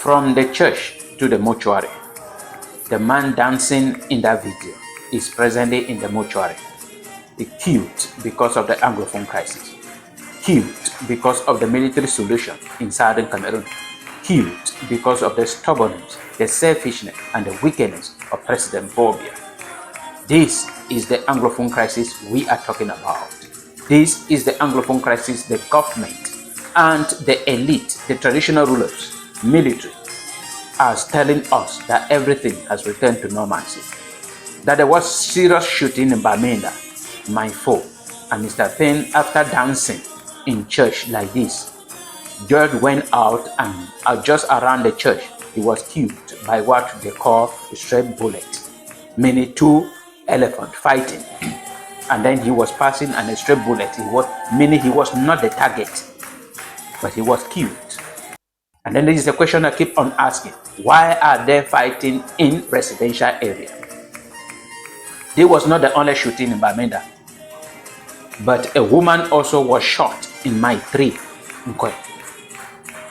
From the church to the mortuary, the man dancing in that video is presently in the mortuary. He killed because of the Anglophone crisis, killed because of the military solution in southern Cameroon, killed because of the stubbornness, the selfishness, and the wickedness of President Bobia. This is the Anglophone crisis we are talking about. This is the Anglophone crisis the government and the elite, the traditional rulers, military, are telling us that everything has returned to normalcy. That there was serious shooting in Bamenda, my foe, and Mr. Penn, after dancing in church like this, George went out and just around the church, he was killed by what they call a straight bullet, meaning two elephants fighting. And then he was passing and a straight bullet, meaning he was not the target, but he was killed. And then this is the question I keep on asking. Why are they fighting in residential area? This was not the only shooting in Bamenda, but a woman also was shot in mine 3 in Nkwen.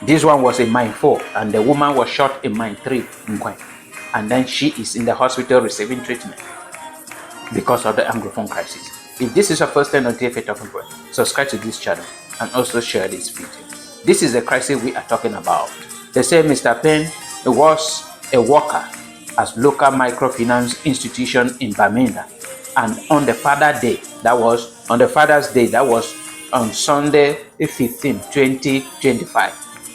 This one was in mine 4, and the woman was shot in mine 3 in Nkwen. And then she is in the hospital receiving treatment because of the Anglophone crisis. If this is your first time on TFA Talking Point, subscribe to this channel and also share this video. This is the crisis we are talking about. They say Mr. Penn was a worker as local microfinance institution in Bamenda, and on the Father's Day, that was on Sunday 15, 2025,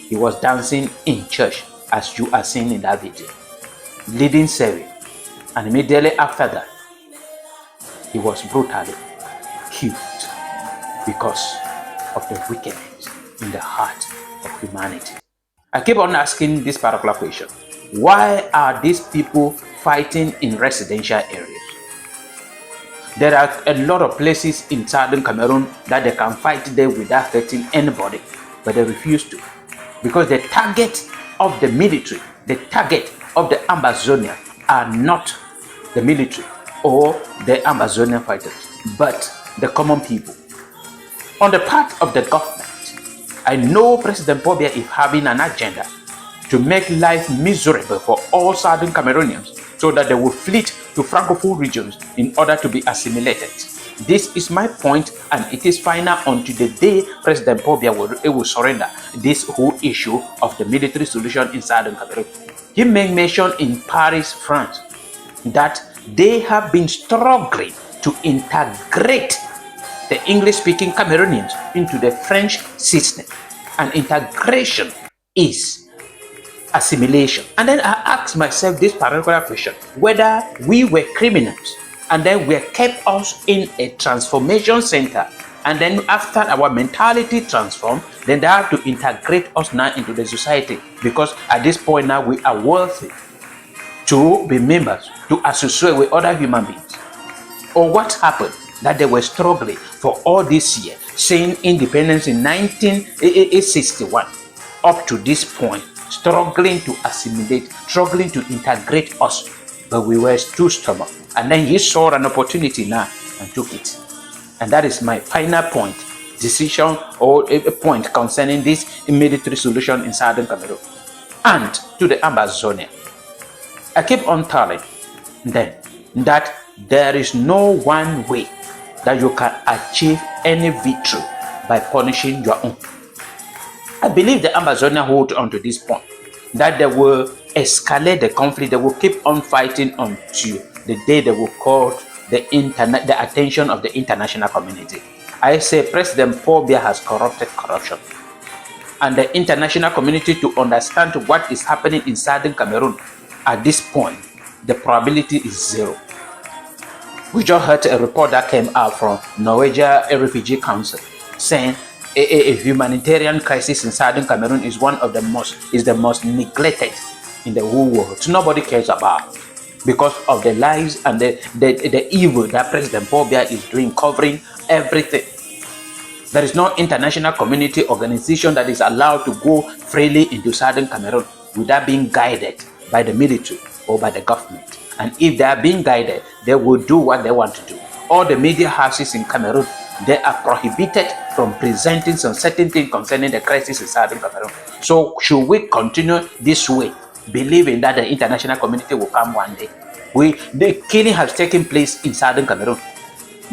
he was dancing in church as you are seeing in that video, leading service, and immediately after that, he was brutally killed because of the wickedness in the heart of humanity. I keep on asking this particular question. Why are these people fighting in residential areas? There are a lot of places in southern Cameroon that they can fight there without hurting anybody, but they refuse to. Because the target of the military, the target of the Ambazonia are not the military or the Amazonian fighters, but the common people. On the part of the government, I know President Bobia is having an agenda to make life miserable for all southern Cameroonians so that they will flee to Francophone regions in order to be assimilated. This is my point, and it is final until the day President Bobia will surrender this whole issue of the military solution in southern Cameroon. He made mention in Paris, France, that they have been struggling to integrate the English-speaking Cameroonians into the French system, and integration is assimilation. And then I asked myself this particular question, whether we were criminals and then we kept us in a transformation center, and then after our mentality transformed, then they have to integrate us now into the society, because at this point now we are worthy to be members, to associate with other human beings. Or what happened? That they were struggling for all this year, saying independence in 1961, up to this point, struggling to assimilate, struggling to integrate us, but we were too stubborn. And then he saw an opportunity now and took it. And that is my final point, decision or a point concerning this military solution in southern Cameroon and to the Ambazonia. I keep on telling them that there is no one way that you can achieve any victory by punishing your own. I believe the Amazonia hold on to this point, that they will escalate the conflict, they will keep on fighting until the day they will call the attention of the international community. I say President Bobia has corrupted corruption, and the international community to understand what is happening in southern Cameroon at this point, the probability is 0. We just heard a report that came out from Norwegian Refugee Council saying a humanitarian crisis in southern Cameroon is the most neglected in the whole world. Nobody cares about, because of the lies and the evil that President Bobia is doing, covering everything. There is no international community organization that is allowed to go freely into southern Cameroon without being guided by the military or by the government. And if they are being guided, they will do what they want to do. All the media houses in Cameroon, they are prohibited from presenting some certain things concerning the crisis in southern Cameroon. So should we continue this way, believing that the international community will come one day? The killing has taken place in southern Cameroon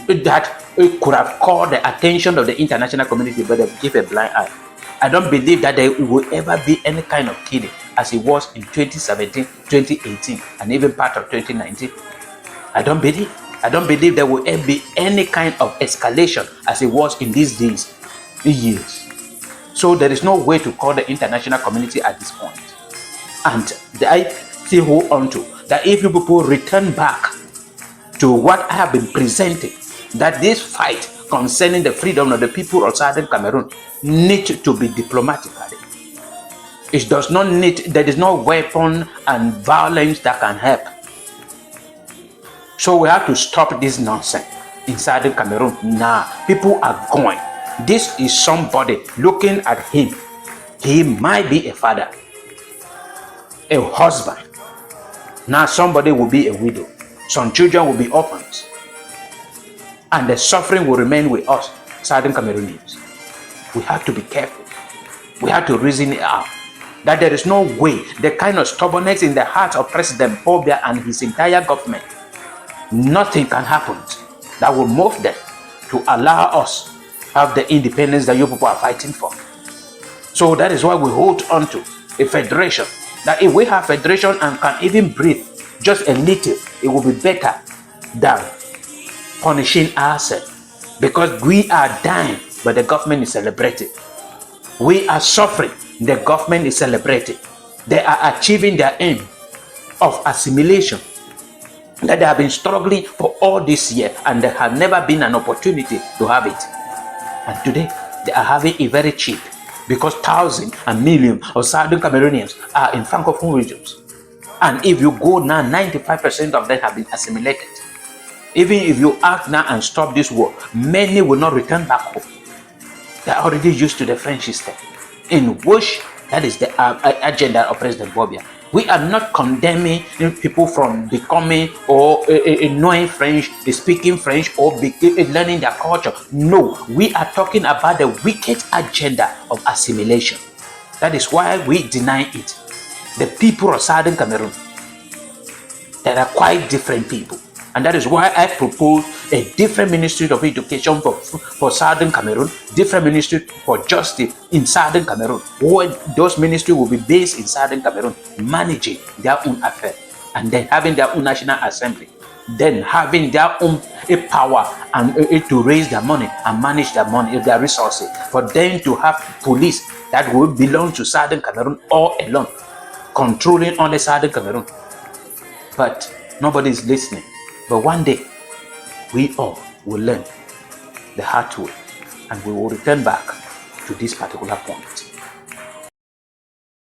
that it could have called the attention of the international community, but they give a blind eye. I don't believe that there will ever be any kind of killing as it was in 2017, 2018, and even part of 2019. I don't believe there will ever be any kind of escalation as it was in these years. So there is no way to call the international community at this point. And I still hold on to that if you people return back to what I have been presenting, that this fight concerning the freedom of the people of southern Cameroon needs to be diplomatically. It does not need, there is no weapon and violence that can help. So we have to stop this nonsense in southern Cameroon. Now, people are going. This is somebody looking at him. He might be a father, a husband. Now somebody will be a widow. Some children will be orphans. And the suffering will remain with us, southern Cameroonians. We have to be careful. We have to reason it out. That there is no way the kind of stubbornness in the heart of President Bobia and his entire government, nothing can happen that will move them to allow us have the independence that you people are fighting for. So that is why we hold on to a federation. That if we have federation and can even breathe just a little, it will be better than punishing ourselves, because we are dying but the government is celebrating. We are suffering, the government is celebrating. They are achieving their aim of assimilation that they have been struggling for all this year, and there have never been an opportunity to have it. And today they are having it very cheap, because thousands and millions of southern Cameroonians are in francophone regions. And if you go now, 95% of them have been assimilated. Even if you act now and stop this war, many will not return back home. They are already used to the French system, in which that is the agenda of President Bobia. We are not condemning people from becoming or knowing French, speaking French, or learning their culture. No, we are talking about the wicked agenda of assimilation. That is why we deny it. The people of southern Cameroon, they are quite different people. And that is why I propose a different Ministry of Education for Southern Cameroon, different Ministry for Justice in Southern Cameroon, where those ministries will be based in Southern Cameroon, managing their own affairs, and then having their own National Assembly, then having their own power and to raise their money and manage their money, their resources, for them to have police that will belong to Southern Cameroon all alone, controlling only Southern Cameroon. But nobody is listening. But one day, we all will learn the hard way, and we will return back to this particular point.